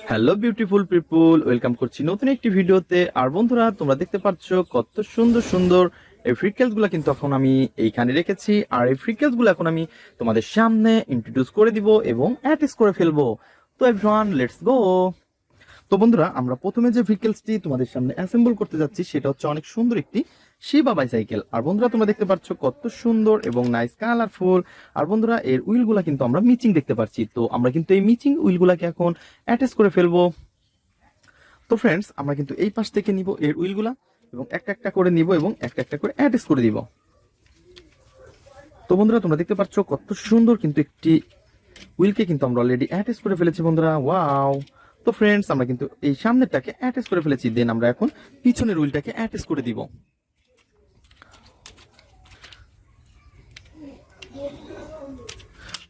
Hello beautiful people, welcome করছি নতুন একটি ভিডিওতে। আর বন্ধুরা, তোমরা দেখতে পাচ্ছ কত সুন্দর সুন্দর এই ফ্রিকেলস গুলা কিন্তু এখন আমি এইখানে রেখেছি। আর এই ফ্রিকেলস গুলো এখন আমি তোমাদের সামনে ইন্ট্রোডিউস করে দিব এবং অ্যাটাচ করে ফেলবো। তো এভরিওয়ান, লেটস গো। তো বন্ধুরা, আমরা প্রথমে যে ভেহিকলসটি তোমাদের সামনে অ্যাসেম্বল করতে যাচ্ছি সেটা হচ্ছে অনেক সুন্দর একটি শিবা বাইসাইকেল। আর বন্ধুরা, তোমরা দেখতে পাচ্ছ কত সুন্দর এবং নাইস কালারফুল। আর বন্ধুরা, এর উইলগুলা কিন্তু আমরা মিচিং দেখতে পাচ্ছি। তো আমরা কিন্তু এই মিচিং উইলগুলাকে এখন অ্যাটাচ করে ফেলবো। তো ফ্রেন্ডস, আমরা কিন্তু এই পাশ থেকে নিব এর উইলগুলা এবং একটা একটা করে নিব এবং একটা একটা করে অ্যাটাচ করে দিব। তো বন্ধুরা, তোমরা দেখতে পাচ্ছ কত সুন্দর কিন্তু একটি উইলকে কিন্তু আমরা অলরেডি অ্যাটাচ করে ফেলেছি বন্ধুরা। ওয়াও! তো ফ্রেন্ডস, আমরা কিন্তু এই সামনেরটাকে অ্যাটাচ করে ফেলেছি। দেন আমরা এখন পিছনের উইলটাকে অ্যাটাচ করে দিব।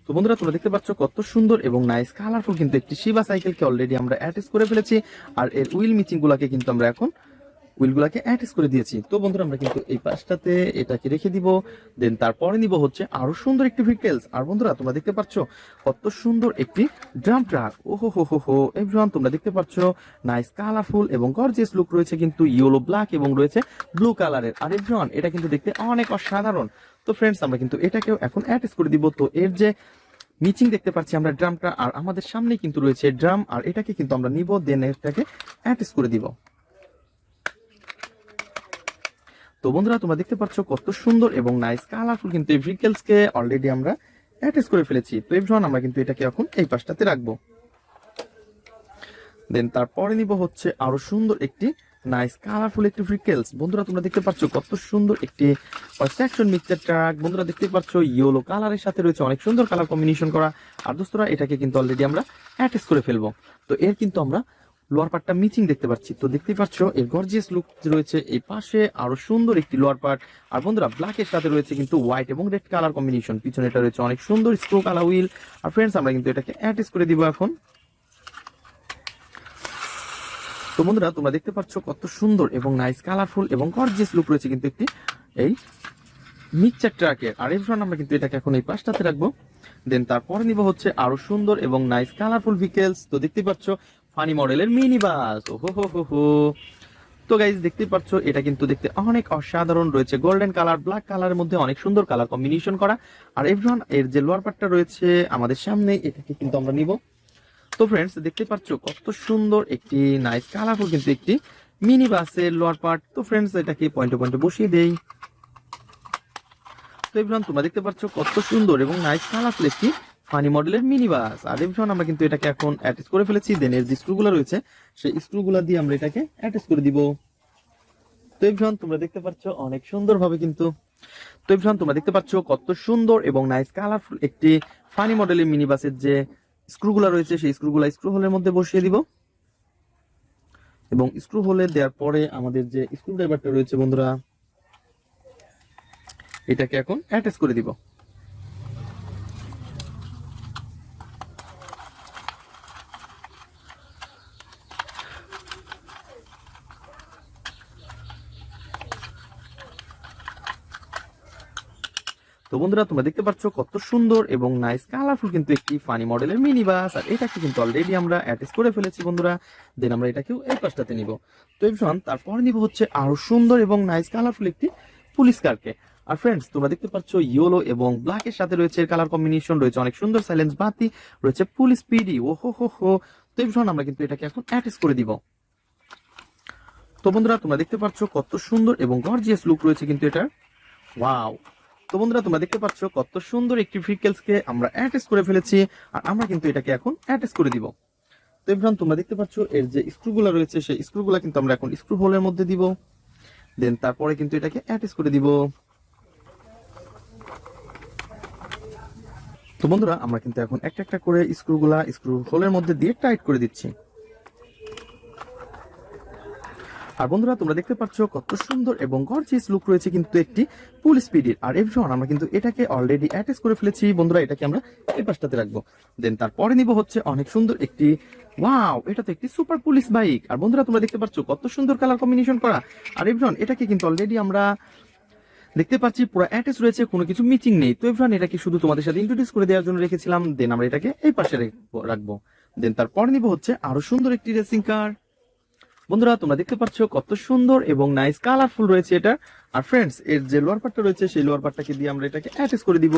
তো বন্ধুরা, তোমরা দেখতে পাচ্ছ কত সুন্দর এবং নাইস কালারফুল কিন্তু একটি শিবা সাইকেলকে অলরেডি আমরা অ্যাটাচ করে ফেলেছি। আর এর উইল মিচিং গুলাকে কিন্তু আমরা এখন উইলগুলাকে অ্যাটাচ করে দিয়েছি। তো বন্ধুরা, আমরা কিন্তু এই পাশটাতে এটাকে রেখে দিব। দেন তারপরে নিব হচ্ছে আরো সুন্দর একটি ভেহিকলস। আর বন্ধুরা, তোমরা দেখতে পাচ্ছ কত সুন্দর একটি ড্রাম ট্রাক। ওহো হো হো হো এভরিওয়ান, তোমরা দেখতে পাচ্ছ নাইস কালারফুল এবং গর্জিয়াস লুক রয়েছে কিন্তু ইয়েলো ব্ল্যাক এবং রয়েছে ব্লু কালারের। আর এভরিওয়ান, এটা কিন্তু দেখতে অনেক অসাধারণ। তো ফ্রেন্ডস, আমরা কিন্তু এটাকেও এখন অ্যাটাচ করে দিব। তো এর যে মিচিং দেখতে পাচ্ছি আমরা ড্রামটা, আর আমাদের সামনে কিন্তু রয়েছে ড্রাম, আর এটাকে কিন্তু আমরা নিব, দেন এটাকে অ্যাটাচ করে দিব। তো বন্ধুরা, তোমরা দেখতে পাচ্ছ কত সুন্দর এবং নাইস কালারফুল কিন্তু এই ভেহিকলস কে অলরেডি আমরা অ্যাটাচ করে ফেলেছি। তো এভরিওয়ান, আমরা কিন্তু এটাকে এখন এই পাশটাতে রাখবো। দেন তারপরে নিব হচ্ছে আরো সুন্দর একটি নাইস কালারফুল একটি ভেহিকলস। বন্ধুরা, তোমরা দেখতে পাচ্ছ কত সুন্দর একটি সেকশন মিক্সচার ট্রাক। বন্ধুরা, দেখতে পাচ্ছ ইয়েলো কালারের সাথে রয়েছে অনেক সুন্দর কালার কম্বিনেশন করা। আর দোস্তরা, এটাকে কিন্তু অলরেডি আমরা অ্যাটাচ করে ফেলবো। তো এর কিন্তু আমরা লোয়ার পার্টটা মিচিং দেখতে পাচ্ছি। তো দেখতেই পাচ্ছ এর গর্জিয়াস লুক রয়েছে। এই পাশে আরো সুন্দর একটি লোয়ার পার্ট। আর বন্ধুরা, ব্ল্যাকের সাথে রয়েছে কিন্তু হোয়াইট এবং রেড কালার কম্বিনেশন। পিছনে এটা রয়েছে অনেক সুন্দর স্ক্রু কালার হুইল। আর ফ্রেন্ডস, আমরা কিন্তু এটাকে অ্যাটাচ করে দিব এখন। তো বন্ধুরা, তোমরা দেখতে পাচ্ছ কত সুন্দর এবং নাইস কালারফুল এবং গর্জিয়াস লুক রয়েছে কিন্তু একটি এই মিক্সচার ট্রাকের। আর এরপর আমরা কিন্তু এটাকে এখন এই পাশটাতে রাখবো। দেন তারপরে নিব হচ্ছে আরো সুন্দর এবং নাইস কালারফুল ভেহিকলস। তো দেখতে পাচ্ছ ফানি মডেলের মিনি বাস। ওহো হো হো হো। তো গাইজ, দেখতে পাচ্ছ এটা কিন্তু দেখতে অনেক অসাধারণ রয়েছে। গোল্ডেন কালার ব্ল্যাক কালারের মধ্যে অনেক সুন্দর কালার কম্বিনেশন করা। আর এভরিওয়ান, এর যে লোয়ার পার্টটা রয়েছে আমাদের সামনে, এটাকে কিন্তু আমরা নিব। তো ফ্রেন্ডস, দেখতে পাচ্ছ কত সুন্দর একটি নাইস কালারফুল কিন্তু একটি মিনি বাসের লোয়ার পার্ট। তো ফ্রেন্ডস, এটাকে পয়েন্টে পয়েন্টে বসিয়ে দেই। তো এভরিওয়ান, তোমরা দেখতে পাচ্ছ কত সুন্দর এবং নাইস কালারফুল একটি ফানি মডেলের মিনি বাস। আর এভরিওয়ান, আমরা কিন্তু এটাকে এখন অ্যাটাচ করে ফেলেছি। দেন এর যে স্ক্রুগুলো রয়েছে সেই স্ক্রুগুলো দিয়ে আমরা এটাকে অ্যাটাচ করে দিব। তো এভরিওয়ান, তোমরা দেখতে পাচ্ছ অনেক সুন্দর ভাবে কিন্তু। তো এভরিওয়ান, তোমরা দেখতে পাচ্ছ কত সুন্দর এবং নাইস কালারফুল একটি ফানি মডেলের মিনি বাসের যে স্ক্রুগুলা রয়েছে সেই স্ক্রুগুলা স্ক্রু হোলের মধ্যে বসিয়ে দিব। এবং স্ক্রু হোলে দেওয়ার পরে আমাদের যে স্ক্রু ড্রাইভারটা রয়েছে বন্ধুরা, এটাকে এখন অ্যাটাচ করে দিব। তো বন্ধুরা, তোমরা দেখতে পাচ্ছ কত সুন্দর এবং নাইস কালারফুল কিন্তু একটি ফানি মডেলের মিনি বাস। আর এটাকে কিন্তু অলরেডি আমরা অ্যাটাচ করে ফেলেছি বন্ধুরা। দেন আমরা এটাকেও এই পাশটাতে নিব। তো এভরিওয়ান, তারপর নিব হচ্ছে আরো সুন্দর এবং নাইস কালারফুল একটি পুলিশ কারকে। আর ফ্রেন্ডস, তোমরা দেখতে পাচ্ছ ইয়েলো এবং ব্ল্যাকের সাথে রয়েছে কালার কম্বিনেশন, রয়েছে অনেক সুন্দর সাইলেন্স বাতি, রয়েছে পুলিশ পিডি। ও হো হো হো। তো এভরিওয়ান, আমরা কিন্তু এটাকে এখন অ্যাটাচ করে দিব। তো বন্ধুরা, তোমরা দেখতে পাচ্ছ কত সুন্দর এবং গর্জিয়াস লুক রয়েছে কিন্তু এটা। ওয়াও! তো বন্ধুরা, তোমরা দেখতে পাচ্ছ কত সুন্দর একটি ভেহিকলস কে আমরা অ্যাটাচ করে ফেলেছি। আর আমরা কিন্তু এটাকে এখন অ্যাটাচ করে দিব। তো এভরিওয়ান, তোমরা দেখতে পাচ্ছ এর যে স্ক্রুগুলো রয়েছে সেই স্ক্রুগুলো কিন্তু আমরা এখন স্ক্রু হোলের মধ্যে দিব। দেন তারপরে কিন্তু এটাকে অ্যাটাচ করে দিব। তো বন্ধুরা, আমরা কিন্তু এখন একটা একটা করে স্ক্রুগুলা স্ক্রু হোলের মধ্যে দিয়ে টাইট করে দিচ্ছি। আর বন্ধুরা, তোমরা দেখতে পাচ্ছ কত সুন্দর এবং গর্জিয়াস লুক রয়েছে কিন্তু একটি পুলিশ স্পিডের। আর এভরিওয়ান, আমরা কিন্তু এটাকে অলরেডি অ্যাটাচ করে ফেলেছি বন্ধুরা। এটাকে আমরা এই পাশটাতে রাখবো। দেন তারপরে নিব হচ্ছে অনেক সুন্দর একটি, ওয়াও, এটা তো একটি সুপার পুলিশ বাইক। আর বন্ধুরা, তোমরা দেখতে পাচ্ছ কত সুন্দর কালার কম্বিনেশন করা। আর এভরিওয়ান, এটাকে কিন্তু অলরেডি আমরা দেখতে পাচ্ছি পুরো অ্যাটাচ রয়েছে, কোনো কিছু মিচিং নেই। তো এভরিওয়ান, এটাকে শুধু তোমাদের সাথে ইন্ট্রোডিউস করে দেওয়ার জন্য রেখেছিলাম। দেন আমরা এটাকে এই পাশে রাখবো। দেন তারপরে নিব হচ্ছে আরো সুন্দর একটি রেসিং কার। বন্ধুরা তোমরা দেখতে পাচ্ছ কত সুন্দর এবং নাইস কালারফুল রয়েছে এটা। আর ফ্রেন্ডস এর যে লোয়ার পার্টটা রয়েছে সেই লোয়ার পার্টটাকে দিয়ে আমরা এটাকে অ্যাটাচ করে দিব।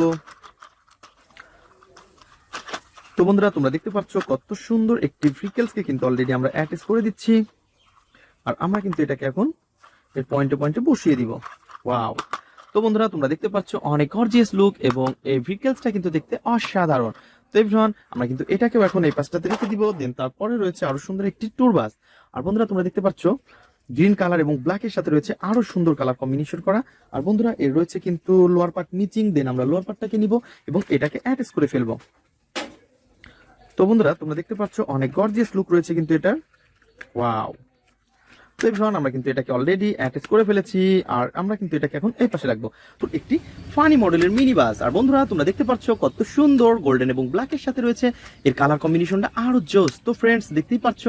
তো বন্ধুরা তোমরা দেখতে পাচ্ছ কত সুন্দর একটি ভেহিকলসকে কিন্তু অলরেডি আমরা অ্যাটাচ করে দিচ্ছি। আর আমরা কিন্তু এটাকে এখন এর পয়েন্টে পয়েন্টে বসিয়ে দিব। ওয়াও! তো বন্ধুরা তোমরা দেখতে পাচ্ছ অনেক গর্জিয়াস লুক এবং এই ভেহিকলসটা কিন্তু দেখতে অসাধারণ। তো এভরিওয়ান আমরা কিন্তু এটাকেও এখন এই পাশটাতে রেখে দিব। দেন তারপরে রয়েছে আরো সুন্দর একটি ট্যুর বাস। আর বন্ধুরা তোমরা দেখতে পাচ্ছ গ্রিন কালার এবং ব্ল্যাকের সাথে রয়েছে আরো সুন্দর কালার কম্বিনেশন করা। আর বন্ধুরা এর রয়েছে কিন্তু লোয়ার পার্ট মিচিং। দেন আমরা লোয়ার পার্টটাকে নিব এবং এটাকে অ্যাটাচ করে ফেলবো। তো বন্ধুরা তোমরা দেখতে পাচ্ছ অনেক গর্জিয়াস লুক রয়েছে কিন্তু এটা। ওয়াও! তো এভরিওয়ান আমরা কিন্তু এটাকে অলরেডি অ্যাটাচ করে ফেলেছি। আর আমরা কিন্তু এটাকে এখন এই পাশে রাখবো। তো একটি ফানি মডেলের মিনি বাস। আর বন্ধুরা তোমরা দেখতে পাচ্ছ কত সুন্দর গোল্ডেন এবং ব্ল্যাকের সাথে রয়েছে এর কালার কম্বিনেশনটা আরো জোস। তো ফ্রেন্ডস দেখতেই পাচ্ছ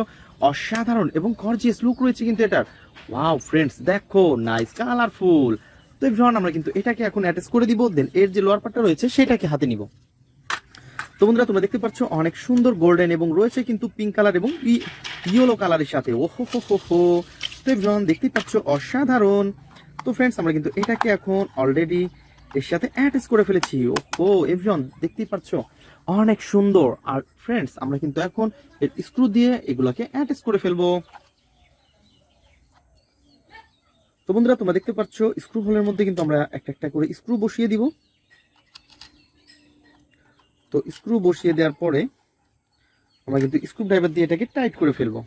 অসাধারণ এবং গর্জিয়াস লুক রয়েছে কিন্তু এটার। ওয়াও ফ্রেন্ডস দেখো নাইস কালারফুল। তো এভরিওয়ান আমরা কিন্তু এটাকে এখন অ্যাটাচ করে দিব। দেন এর যে লোয়ার পার্টটা রয়েছে সেটাকে হাতে নিব। তো বন্ধুরা তোমরা দেখতে পাচ্ছ অনেক সুন্দর গোল্ডেন এবং রয়েছে কিন্তু পিঙ্ক কালার এবং ইয়েলো কালারের সাথে। ওহো হো হো হো! তো এভরিওয়ান দেখতেই পাচ্ছ অসাধারণ। তো ফ্রেন্ডস আমরা কিন্তু এটাকে এখন অলরেডি এর সাথে অ্যাটাচ করে ফেলেছি। ওহো এভরিওয়ান দেখতেই পাচ্ছ অনেক সুন্দর। আর ফ্রেন্ডস আমরা কিন্তু এখন এর স্ক্রু দিয়ে এগুলাকে অ্যাটাচ করে ফেলবো। তো বন্ধুরা তোমরা দেখতে পাচ্ছ স্ক্রু হোলের মধ্যে কিন্তু আমরা একটা একটা করে স্ক্রু বসিয়ে দিব। তো স্ক্রু বসিয়ে দেওয়ার পরে আমরা কিন্তু স্ক্রু ড্রাইভার দিয়ে এটাকে টাইট করে ফেলবো।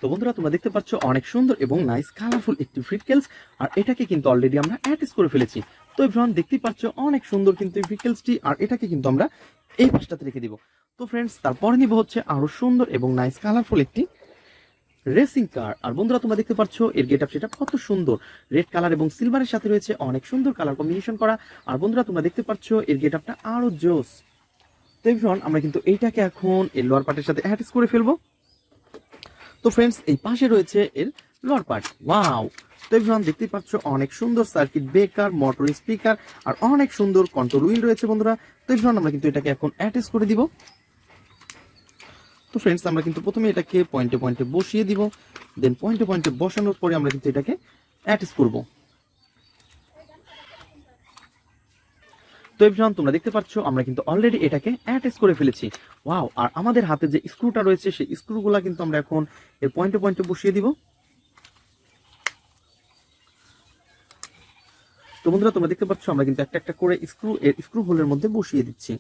তো বন্ধুরা তোমরা দেখতে পাচ্ছ অনেক সুন্দর এবং নাইস কালারফুল একটি ভেহিকলস। আর এটাকে কিন্তু অলরেডি আমরা অ্যাটাচ করে ফেলেছি। তো এভরিওয়ান দেখতেই পাচ্ছ অনেক সুন্দর কিন্তু এই ভেহিকলসটি। আর এটাকে কিন্তু আমরা এই পাশটাতে রেখে দিব। তো ফ্রেন্ডস তারপরে নিব হচ্ছে আরো সুন্দর এবং নাইস কালারফুল একটি রেসিং কার। আর বন্ধুরা তোমরা দেখতে পাচ্ছ এর গেটআপ সেটা কত সুন্দর, রেড কালার এবং সিলভারের সাথে রয়েছে অনেক সুন্দর কালার কম্বিনেশন করা। আর বন্ধুরা তোমরা দেখতে পাচ্ছ এর গেটআপটা আরো জোস। তো এভরিওয়ান আমরা কিন্তু এইটাকে এখন এর লোয়ার পার্টের সাথে অ্যাটাচ করে ফেলবো। তো ফ্রেন্ডস এই পাশে রয়েছে এর লোয়ার পার্ট। ওয়াও! তো এভরিওয়ান দেখতেই পাচ্ছ অনেক সুন্দর সার্কিট ব্রেকার, মোটর স্পিকার আর অনেক সুন্দর কন্ট্রোল হুইল রয়েছে বন্ধুরা। তো এভরিওয়ান আমরা কিন্তু এটাকে এখন অ্যাটাচ করে দিব। তো ফ্রেন্ডস আমরা কিন্তু প্রথমে এটাকে পয়েন্টে পয়েন্টে বসিয়ে দিব। দেন পয়েন্টে পয়েন্টে বসানোর পরে আমরা কিন্তু এটাকে অ্যাটাচ করব। তো এভরিওয়ান তোমরা দেখতে পাচ্ছ আমরা কিন্তু অলরেডি এটাকে অ্যাটাচ করে ফেলেছি। ওয়াও! আর আমাদের হাতে যে স্ক্রুটা রয়েছে সেই স্ক্রুগুলা কিন্তু আমরা এখন এর পয়েন্টে পয়েন্টে বসিয়ে দিব। তো বন্ধুরা তোমরা দেখতে পাচ্ছ আমরা কিন্তু একটা একটা করে স্ক্রু হোলের মধ্যে বসিয়ে দিচ্ছি।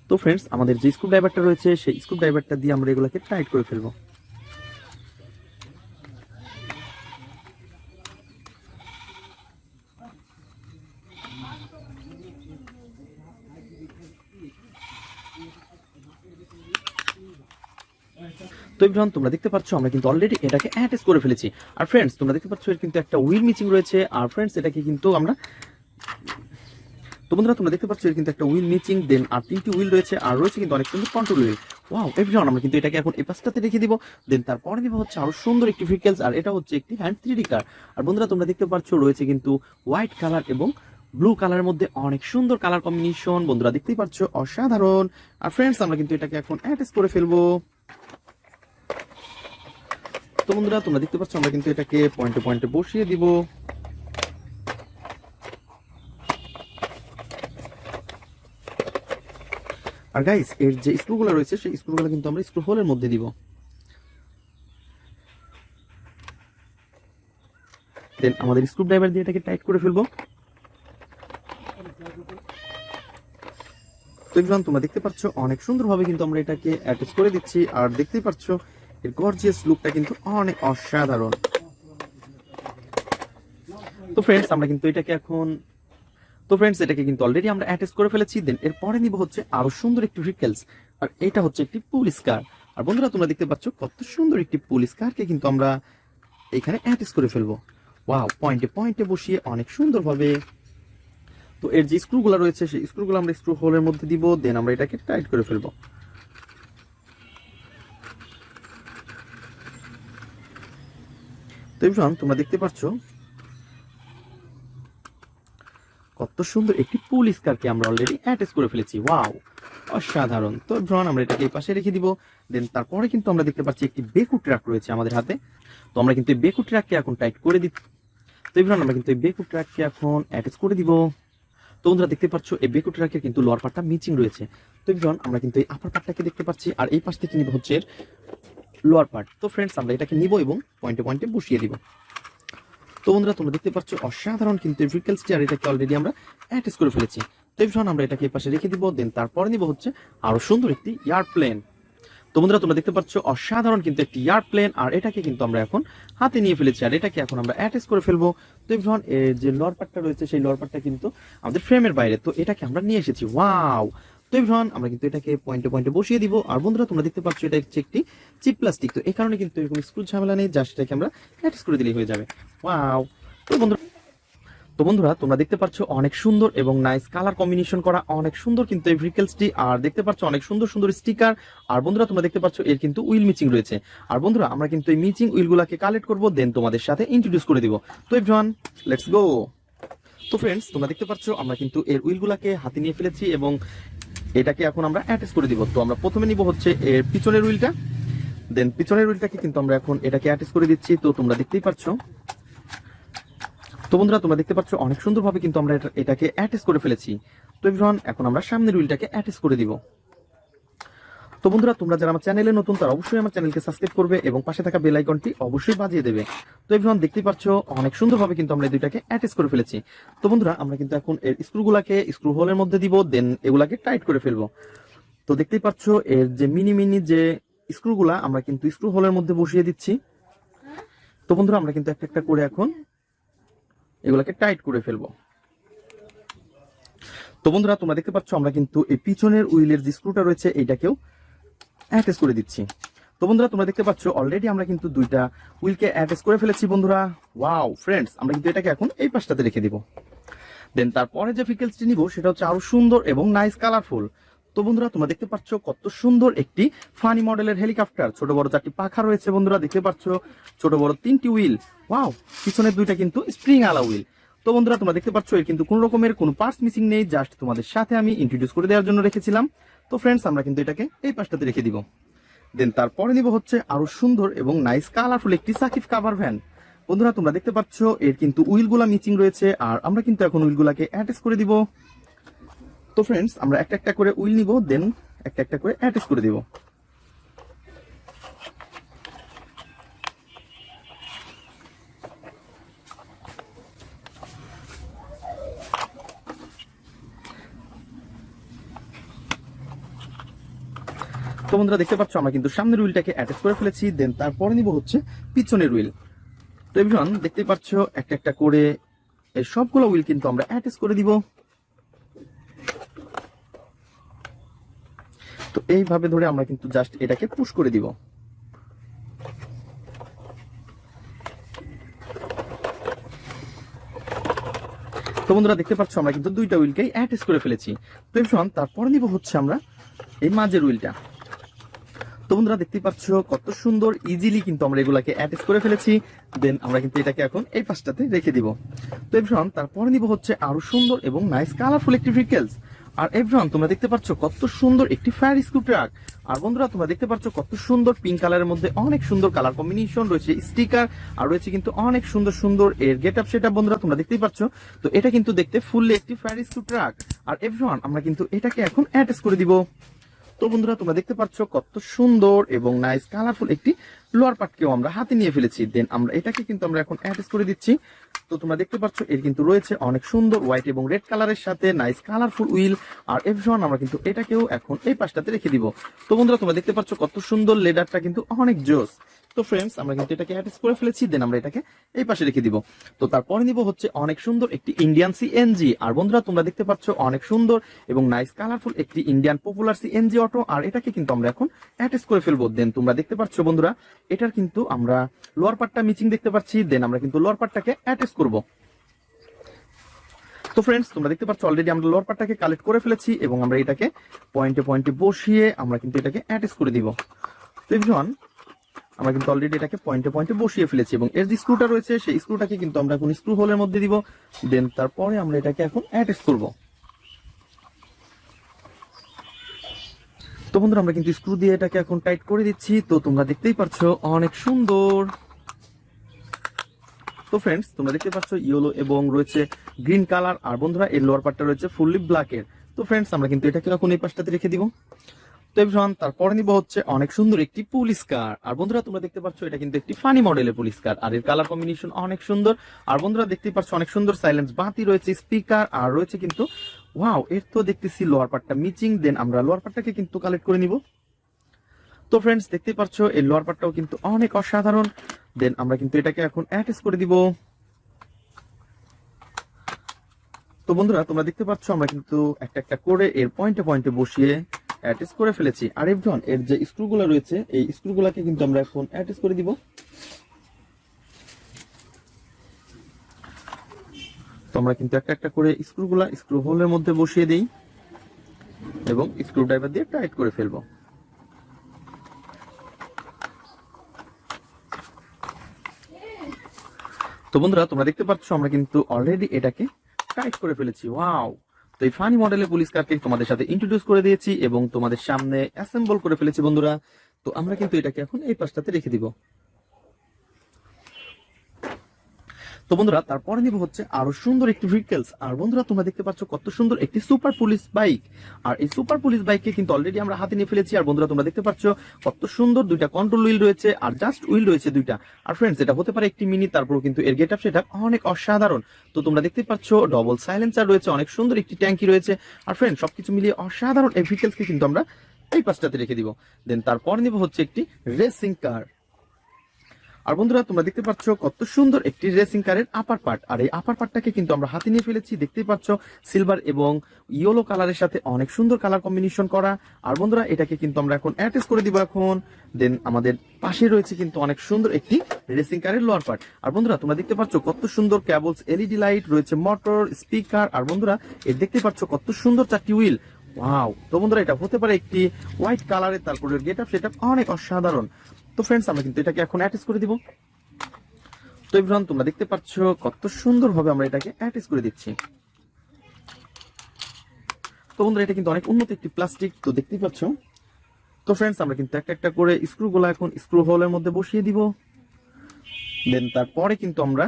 তো ফ্রেন্ডস আমাদের যে স্ক্রু ড্রাইভারটা রয়েছে সেই স্ক্রু ড্রাইভারটা দিয়ে আমরা এগুলোকে টাইট করে ফেলবো। তো এভরিওয়ান তোমরা দেখতে পাচ্ছ আমরা কিন্তু অলরেডি এটাকে অ্যাটাচ করে ফেলেছি। আর ফ্রেন্ডস তোমরা দেখতে পাচ্ছ এর কিন্তু একটা হুইল মিচিং রয়েছে। আর ফ্রেন্ডস এটাকে কিন্তু আমরা তো বন্ধুরা তোমরা দেখতে পাচ্ছ এর কিন্তু একটা হুইল মিচিং, দেন আর তিনটি হুইল রয়েছে আর রয়েছে কিন্তু অনেক সুন্দর কন্ট্রোল হুইল। ওয়াও এভরিওয়ান আমরা কিন্তু এটাকে এখন এই পাশটাতে রেখে দিব। দেন তারপরে দিব হচ্ছে আরো সুন্দর একটি ভেহিকলস। আর এটা হচ্ছে একটি হ্যান্ড 3D কার। আর বন্ধুরা তোমরা দেখতে পাচ্ছ রয়েছে কিন্তু হোয়াইট কালার এবং ব্লু কালারের মধ্যে অনেক সুন্দর কালার কম্বিনেশন। বন্ধুরা দেখতেই পাচ্ছ অসাধারণ। আর ফ্রেন্ডস আমরা কিন্তু এটাকে এখন অ্যাটাচ করে ফেলবো। তো বন্ধুরা তোমরা দেখতে পাচ্ছ আমরা কিন্তু এটাকে পয়েন্টে পয়েন্টে বসিয়ে দিব। আর গাইস এর যে স্ক্রুগুলো রয়েছে সেই স্ক্রুগুলো কিন্তু আমরা স্ক্রু হোলের মধ্যে দিব। দেন আমাদের স্ক্রু ড্রাইভার দিয়ে এটাকে টাইট করে ফেলবো। তো এভরিওয়ান তোমরা দেখতে পাচ্ছ অনেক সুন্দরভাবে কিন্তু আমরা এটাকে অ্যাটাচ করে দিচ্ছি। আর দেখতেই পাচ্ছ এর গর্জিয়াস লুকটা কিন্তু অনেক অসাধারণ। তো ফ্রেন্ডস আমরা কিন্তু এটাকে এখন এটাকে কিন্তু অলরেডি আমরা অ্যাটাচ করে ফেলেছি। দেন এরপরে নিব হচ্ছে আরো সুন্দর একটি ভেহিকলস। আর এটা হচ্ছে একটি পুলিশ কার। আর বন্ধুরা তোমরা দেখতে পাচ্ছ কত সুন্দর একটি পুলিশ কারকে কিন্তু আমরা এখানে অ্যাটাচ করে ফেলবো। ওয়াও, পয়েন্টে পয়েন্টে বসিয়ে অনেক সুন্দরভাবে। তো এর যে স্ক্রুগুলো রয়েছে সেই স্ক্রুগুলো আমরা স্ক্রু হোলের মধ্যে দিব, দেন আমরা এটাকে টাইট করে ফেলবো। তো এবার তোমরা দেখতে পাচ্ছ কত সুন্দর একটি পুলিশ কারকে আমরা অলরেডি অ্যাটাচ করে ফেলেছি। ওয়াও, অসাধারণ। তো এবার আমরা এটাকে এই পাশে রেখে দিব। দেন তারপরে কিন্তু আমরা দেখতে পাচ্ছি একটি বেকু ট্র্যাক রয়েছে আমাদের হাতে। তো আমরা কিন্তু এই বেকু ট্র্যাককে এখন টাইট করে দিই। তো এবার আমরা কিন্তু এই বেকু ট্র্যাককে এখন অ্যাটাচ করে দিব। তো বন্ধুরা দেখতে পাচ্ছ এই বেকু ট্র্যাকের কিন্তু লোয়ার পার্টটা মিচিং রয়েছে। তো এবার আমরা কিন্তু এই আপার পার্টটাকে দেখতে পাচ্ছি, আর এই পাশ থেকে নিব হচ্ছে লোয়ার পার্ট। তো ফ্রেন্ডস আমরা এটাকে নিব এবং পয়েন্টে পয়েন্টে বসিয়ে দিব। তো বন্ধুরা তোমরা দেখতে পাচ্ছ অসাধারণ কিন্তু ভেহিকলসটি, আর এটাকে অলরেডি আমরা অ্যাটাচ করে ফেলেছি। তো এবার আমরা এটাকে পাশে রেখে দিব। দেন তারপরে নিব হচ্ছে আরো সুন্দর একটি এয়ারপ্লেন। তো বন্ধুরা তোমরা দেখতে পাচ্ছ অসাধারণ কিন্তু একটি এয়ারপ্লেন, আর এটাকে কিন্তু আমরা এখন হাতে নিয়ে ফেলেছি, আর এটাকে এখন আমরা অ্যাটাচ করে ফেলবো। তো এবার যে লোয়ার পার্টটা রয়েছে সেই লোয়ার পার্টটা কিন্তু আমাদের ফ্রেমের বাইরে, তো এটাকে আমরা নিয়ে এসেছি। ওয়াও, তো এবার আমরা কিন্তু এটাকে পয়েন্টে পয়েন্টে বসিয়ে দিব। আর বন্ধুরা তোমরা দেখতে পাচ্ছ এটা হচ্ছে একটি চিপ প্লাস্টিক, তো এই কারণে কিন্তু এরকম স্ক্রু ঝামেলা নেই, জাস্ট এটাকে আমরা অ্যাটাচ করে দিলেই হয়ে যাবে। ওয়াও। তো বন্ধুরা তোমরা দেখতে পাচ্ছ অনেক সুন্দর এবং নাইস কালার কম্বিনেশন করা, অনেক সুন্দর কিন্তু এই ভেহিকলসটি, আর দেখতে পাচ্ছ অনেক সুন্দর সুন্দর স্টিকার। আর বন্ধুরা তোমরা দেখতে পাচ্ছ এর কিন্তু উইল মিচিং রয়েছে। আর বন্ধুরা আমরা কিন্তু এই মিচিং উইলগুলোকে কালেক্ট করব, দেন তোমাদের সাথে ইন্ট্রোডিউস করে দিব। তো এভরিওয়ান, লেটস গো। তো ফ্রেন্ডস তোমরা দেখতে পাচ্ছ আমরা কিন্তু এর উইলগুলোকে হাতে নিয়ে ফেলেছি এবং এটাকে এখন আমরা অ্যাটাচ করে দিব। তো আমরা প্রথমে নিব হচ্ছে এর পিছনের উইলটা, দেন পিছনের উইলটাকে কিন্তু আমরা এখন এটাকে অ্যাটাচ করে দিচ্ছি। তো তোমরা দেখতেই পাচ্ছ। তো বন্ধুরা তোমরা দেখতে পাচ্ছ অনেক সুন্দরভাবে কিন্তু আমরা এটাকে অ্যাটাচ করে ফেলেছি। তো এভরিওয়ান এখন আমরা সামনের হুইলটাকে অ্যাটাচ করে দিব। তো বন্ধুরা তোমরা যারা আমার চ্যানেলে নতুন তারা অবশ্যই আমার চ্যানেলকে সাবস্ক্রাইব করবে এবং পাশে থাকা বেল আইকনটি অবশ্যই বাজিয়ে দেবে। তো এভরিওয়ান দেখতেই পাচ্ছ অনেক সুন্দরভাবে কিন্তু আমরা এই দুইটাকে অ্যাটাচ করে ফেলেছি। তো বন্ধুরা আমরা কিন্তু এখন এর স্ক্রুগুলাকে স্ক্রু হোলের মধ্যে দিব, দেন এগুলাকে টাইট করে ফেলবো। তো দেখতেই পাচ্ছ এর যে মিনি মিনি যে স্ক্রুগুলা আমরা কিন্তু স্ক্রু হোলের মধ্যে বসিয়ে দিচ্ছি। তো বন্ধুরা আমরা কিন্তু একটা একটা করে এখন এগুলাকে টাইট করে ফেলবো। তো বন্ধুরা তোমরা দেখতে পাচ্ছ আমরা কিন্তু এই পিছনের উইলের যে স্ক্রুটা রয়েছে এইটাকেও অ্যাটাচ করে দিচ্ছি। তো বন্ধুরা তোমরা দেখতে পাচ্ছ অলরেডি আমরা কিন্তু দুইটা উইলকে অ্যাটাচ করে ফেলেছি বন্ধুরা। ওয়াও ফ্রেন্ডস, আমরা কিন্তু এটাকে এখন এই পাশটাতে রেখে দিব। দেন তারপরে যে ভেহিকলসটি নিব সেটা হচ্ছে আরো সুন্দর এবং নাইস কালারফুল। তো বন্ধুরা তোমরা দেখতে পাচ্ছ কত সুন্দর একটি ফানি মডেলের হেলিকপ্টার, ছোট বড় 4টি পাখা রয়েছে বন্ধুরা, দেখতে পাচ্ছ ছোট বড় 3টি উইল। ওয়াও, পিছনের দুইটা কিন্তু স্প্রিং আলা উইল। তো বন্ধুরা তোমরা দেখতে পাচ্ছ এর কিন্তু কোনো রকমের কোনো পার্টস মিসিং নেই, জাস্ট তোমাদের সাথে আমি ইন্ট্রোডিউস করে দেওয়ার জন্য রেখেছিলাম। তো ফ্রেন্ডস আমরা কিন্তু এটাকে এই পাশটাতে রেখে দিব। দেন তারপরে নিব হচ্ছে আরো সুন্দর এবং নাইস কালারফুল একটি সাকিব কাভার ভ্যান। বন্ধুরা তোমরা দেখতে পাচ্ছ এর কিন্তু উইলগুলা মিচিং রয়েছে, আর আমরা কিন্তু এখন উইলগুলাকে অ্যাটাচ করে দিব। তো ফ্রেন্ডস আমরা একটা একটা করে উইল নিব, দেন একটা একটা করে অ্যাটাচ করে দিব। তো বন্ধুরা দেখতে পাচ্ছ আমরা কিন্তু সামনের উইলটাকে অ্যাটাচ করে ফেলেছি, দেন তারপরে নিব হচ্ছে পিছনের উইল। তো এভরিওয়ান দেখতে পাচ্ছ একটা একটা করে এই সবগুলো উইল কিন্তু আমরা অ্যাটাচ করে দিব। তো এইভাবে ধরে আমরা কিন্তু জাস্ট এটাকে পুশ করে দিব। তো বন্ধুরা দেখতে পাচ্ছ আমরা কিন্তু দুইটা উইলকেই অ্যাটাচ করে ফেলেছি। তো এভরিওয়ান তারপরে নিব হচ্ছে আমরা এই মাঝের উইলটা। তো বন্ধুরা দেখতে পাচ্ছ কত সুন্দর ইজিলি কিন্তু আমরা এগুলাকে অ্যাটাচ করে ফেলেছি। দেন আমরা কিন্তু এটাকে এখন এই পাশটাতে রেখে দিব। তো এভরিওয়ান তারপরে নিব হচ্ছে আরো সুন্দর এবং নাইস কালারফুল একটি ভেহিকলস। আর এভরিওয়ান তোমরা দেখতে পাচ্ছ কত সুন্দর একটি ফায়ার স্ক্রু ট্রাক। আর বন্ধুরা তোমরা দেখতে পাচ্ছ কত সুন্দর পিঙ্ক কালারের মধ্যে অনেক সুন্দর কালার কম্বিনেশন রয়েছে, স্টিকার আর রয়েছে কিন্তু অনেক সুন্দর সুন্দর এর গেট আপ সেট আপ বন্ধুরা তোমরা দেখতেই পাচ্ছ। তো এটা কিন্তু দেখতে ফুললি একটি ফায়ার স্ক্রু ট্রাক। আর এভরিওয়ান আমরা কিন্তু এটাকে এখন অ্যাটাচ করে দিব। তো বন্ধুরা তোমরা দেখতে পাচ্ছ কত সুন্দর এবং নাইস কালারফুল একটি লোয়ার পার্টকেও আমরা হাতে নিয়ে ফেলেছি, দেন আমরা এটাকে কিন্তু আমরা এখন অ্যাটাচ করে দিচ্ছি। তো তোমরা দেখতে পাচ্ছ এর কিন্তু রয়েছে অনেক সুন্দর হোয়াইট এবং রেড কালারের সাথে নাইস কালারফুল উইল। আর এভরিওয়ান আমরা কিন্তু এটাকেও এখন এই পাশটাতে রেখে দিব। তো বন্ধুরা তোমরা দেখতে পাচ্ছ কত সুন্দর লেদারটা কিন্তু অনেক জোস। তো ফ্রেন্ডস আমরা কিন্তু এটাকে অ্যাটাচ করে ফেলেছি, দেন আমরা এটাকে এই পাশে রেখে দিব। তো তারপরে নিব হচ্ছে অনেক সুন্দর একটি ইন্ডিয়ান সিএনজি। আর বন্ধুরা তোমরা দেখতে পাচ্ছ অনেক সুন্দর এবং নাইস কালারফুল একটি ইন্ডিয়ান পপুলার সিএনজি অটো। আর এটাকে কিন্তু আমরা এখন অ্যাটাচ করে ফেলবো। দেন তোমরা দেখতে পাচ্ছ বন্ধুরা এটার কিন্তু আমরা লোয়ার পার্টটা মিচিং দেখতে পাচ্ছি, দেন আমরা কিন্তু লোয়ার পার্টটাকে অ্যাটাচ করব। তো ফ্রেন্ডস তোমরা দেখতে পাচ্ছ অলরেডি আমরা লোয়ার পার্টটাকে কালেক্ট করে ফেলেছি এবং আমরা এটাকে পয়েন্টে পয়েন্টে বসিয়ে আমরা কিন্তু এটাকে অ্যাটাচ করে দিব। তো এভরিওয়ান আমরা কিন্তু অলরেডি এটাকে পয়েন্টে পয়েন্টে বসিয়ে ফেলেছি এবং এর যে স্ক্রুটা রয়েছে সেই স্ক্রুটাকে কিন্তু আমরা এখন স্ক্রু হোলের মধ্যে দিব। দেন তারপরে আমরা এটাকে এখন অ্যাটাচ করব। তো বন্ধুরা আমরা কিন্তু স্ক্রু দিয়ে এটাকে এখন টাইট করে দিচ্ছি। তো তোমরা দেখতেই পাচ্ছো অনেক সুন্দর। তো ফ্রেন্ডস তোমরা দেখতে পাচ্ছ ইয়েলো এবং রয়েছে গ্রিন কালার। আর বন্ধুরা এর লোয়ার পার্টটা রয়েছে ফুললি ব্ল্যাকের। তো ফ্রেন্ডস আমরা কিন্তু এটাকে এখন এই পাশটাতে রেখে দিব। তো এভরিওয়ান তারপরে নিব হচ্ছে অনেক সুন্দর একটি পুলিশ কার। আর বন্ধুরা তোমরা দেখতে পাচ্ছ এটা কিন্তু একটি ফানি মডেলের পুলিশ কার, আর এর কালার কম্বিনেশন অনেক সুন্দর। আর বন্ধুরা দেখতেই পাচ্ছ অনেক সুন্দর সাইলেন্স বাতি রয়েছে, স্পিকার আর রয়েছে কিন্তু ওয়াও এর তো দেখতেছি লোয়ার পার্টটা মিচিং। দেন আমরা লোয়ার পার্টটাকে কিন্তু কালেক্ট করে নিব। তো ফ্রেন্ডস দেখতেই পাচ্ছ এই লোয়ার পার্টটাও কিন্তু অনেক অসাধারণ। দেন আমরা কিন্তু এটাকে এখন অ্যাটাচ করে দিব। তো বন্ধুরা তোমরা দেখতে পাচ্ছ আমরা কিন্তু একটা একটা করে এর পয়েন্টে পয়েন্টে বসিয়ে অ্যাটাচ করে ফেলেছি। আর এভরিওয়ান এর যে স্ক্রুগুলো রয়েছে এই স্ক্রুগুলোকে কিন্তু আমরা এখন অ্যাটাচ করে দিব। তো আমরা কিন্তু একটা একটা করে স্ক্রুগুলা স্ক্রু হোলের মধ্যে বসিয়ে দেই এবং স্ক্রু ড্রাইভার দিয়ে টাইট করে ফেলবো। তো বন্ধুরা তোমরা দেখতে পাচ্ছ আমরা কিন্তু অলরেডি এটাকে টাইট করে ফেলেছি। ওয়াও! তো এই ফানি মডেলের পুলিশ কারকে তোমাদের সাথে ইন্ট্রোডিউস করে দিয়েছি এবং তোমাদের সামনে অ্যাসেম্বল করে ফেলেছি বন্ধুরা। তো আমরা কিন্তু এটাকে এখন এই পাশটাতে রেখে দিব। তো বন্ধুরা তারপরে নিব হচ্ছে আরো সুন্দর একটি ভেহিকলস। আর বন্ধুরা তোমরা দেখতে পাচ্ছ কত সুন্দর একটি সুপার পুলিশ বাইক। আর এই সুপার পুলিশ বাইককে কিন্তু অলরেডি আমরা হাতে নিয়ে ফেলেছি। আর বন্ধুরা তোমরা দেখতে পাচ্ছ কত সুন্দর দুইটা কন্ট্রোল হুইল রয়েছে আর জাস্ট হুইল রয়েছে দুইটা। আর ফ্রেন্ডস এটা হতে পারে একটি মিনি, তারপর কিন্তু এর গেটআপ সেটা অনেক অসাধারণ। তো তোমরা দেখতে পাচ্ছ ডবল সাইলেন্সার রয়েছে, অনেক সুন্দর একটি ট্যাঙ্কি রয়েছে। আর ফ্রেন্ডস সবকিছু মিলিয়ে অসাধারণ এই ভেহিকলসকে কিন্তু আমরা এই পাশটাতে রেখে দিব। দেন তারপর নিব হচ্ছে একটি রেসিং কার। আর বন্ধুরা তোমরা দেখতে পাচ্ছ কত সুন্দর একটি রেসিং কারের আপার পার্ট। আর এই আপার পার্টটাকে কিন্তু আমরা হাতে নিয়ে ফেলেছি। দেখতেই পাচ্ছ সিলভার এবং ইয়েলো কালারের সাথে অনেক সুন্দর কালার কম্বিনেশন করা। আর বন্ধুরা এটাকে কিন্তু আমরা এখন অ্যাটাচ করে দিব এখন। দেন আমাদের পাশে রয়েছে কিন্তু অনেক সুন্দর একটি রেসিং কারের লোয়ার পার্ট। আর বন্ধুরা তোমরা দেখতে পাচ্ছ কত সুন্দর কেবলস, এলইডি লাইট রয়েছে, মোটর, স্পিকার। আর বন্ধুরা এর দেখতে পাচ্ছ কত সুন্দর চারটি হুইল। ওয়াও! তো বন্ধুরা এটা হতে পারে একটি হোয়াইট কালারের, তারপরে গেটআপ সেটা অনেক অসাধারণ। তো ফ্রেন্ডস আমরা কিন্তু এটাকে এখন অ্যাটাচ করে দিব। তো এভরিওয়ান তোমরা দেখতে পাচ্ছ কত সুন্দরভাবে আমরা এটাকে অ্যাটাচ করে দিচ্ছি। তো বন্ধুরা এটা কিন্তু অনেক উন্নত একটি প্লাস্টিক, তো দেখতেই পাচ্ছ। তো ফ্রেন্ডস আমরা কিন্তু একটা একটা করে স্ক্রুগুলো এখন স্ক্রু হোলের মধ্যে বসিয়ে দিব। দেন তারপরে কিন্তু আমরা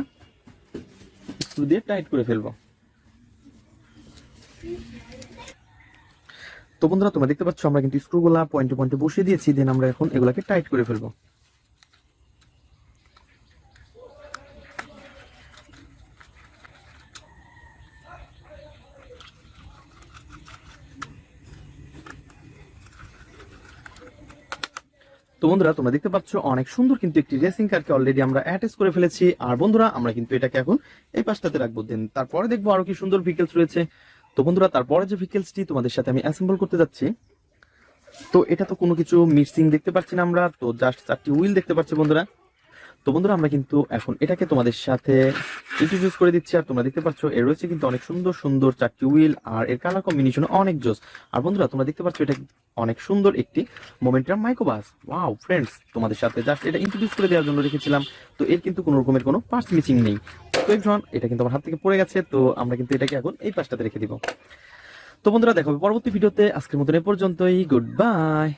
স্ক্রু দিয়ে টাইট করে ফেলবো। তো বন্ধুরা তোমরা দেখতে পাচ্ছ আমরা কিন্তু স্ক্রুগুলা পয়েন্টে পয়েন্টে বসিয়ে দিয়েছি। দেন আমরা এখন এগুলাকে টাইট করে ফেলবো। তো বন্ধুরা তোমরা দেখতে পাচ্ছ অনেক সুন্দর কিন্তু একটি রেসিং কারকে অলরেডি আমরা অ্যাটাচ করে ফেলেছি। আর বন্ধুরা আমরা কিন্তু এটাকে এখন এই পাশটাতে রাখবো। দেন তারপরে দেখবো আরো কি সুন্দর ভেহিকলস রয়েছে। তো বন্ধুরা তারপরে যে ভেহিকলসটি তোমাদের সাথে আমি অ্যাসেম্বল করতে যাচ্ছি, তো এটা তো কোনো কিছু মিক্সিং দেখতে পাচ্ছি না আমরা, তো জাস্ট চারটি হুইল দেখতে পাচ্ছি বন্ধুরা। তো বন্ধুরা আমরা কিন্তু এখন এটাকে তোমাদের সাথে ইন্ট্রোডিউস করে দিচ্ছি। আর তোমরা দেখতে পাচ্ছ এর রয়েছে কিন্তু অনেক সুন্দর সুন্দর চারটি হুইল আর এর কালার কম্বিনেশন অনেক জোস। আর বন্ধুরা তোমরা দেখতে পাচ্ছ এটা অনেক সুন্দর একটি মোমেন্টাম মাইক্রোবাস। ওয়াও ফ্রেন্ডস তোমাদের সাথে জাস্ট এটা ইন্ট্রোডিউস করে দেওয়ার জন্য রেখেছিলাম। তো এর কিন্তু কোনো রকমের কোনো পার্টস মিসিং নেই। তো এখন এটা কিন্তু আমার হাত থেকে পড়ে গেছে, তো আমরা কিন্তু এটাকে এখন এই পাশটাতে রেখে দিব। তো বন্ধুরা দেখা হবে পরবর্তী ভিডিওতে। আজকের মতন এ পর্যন্তই, গুড বাই।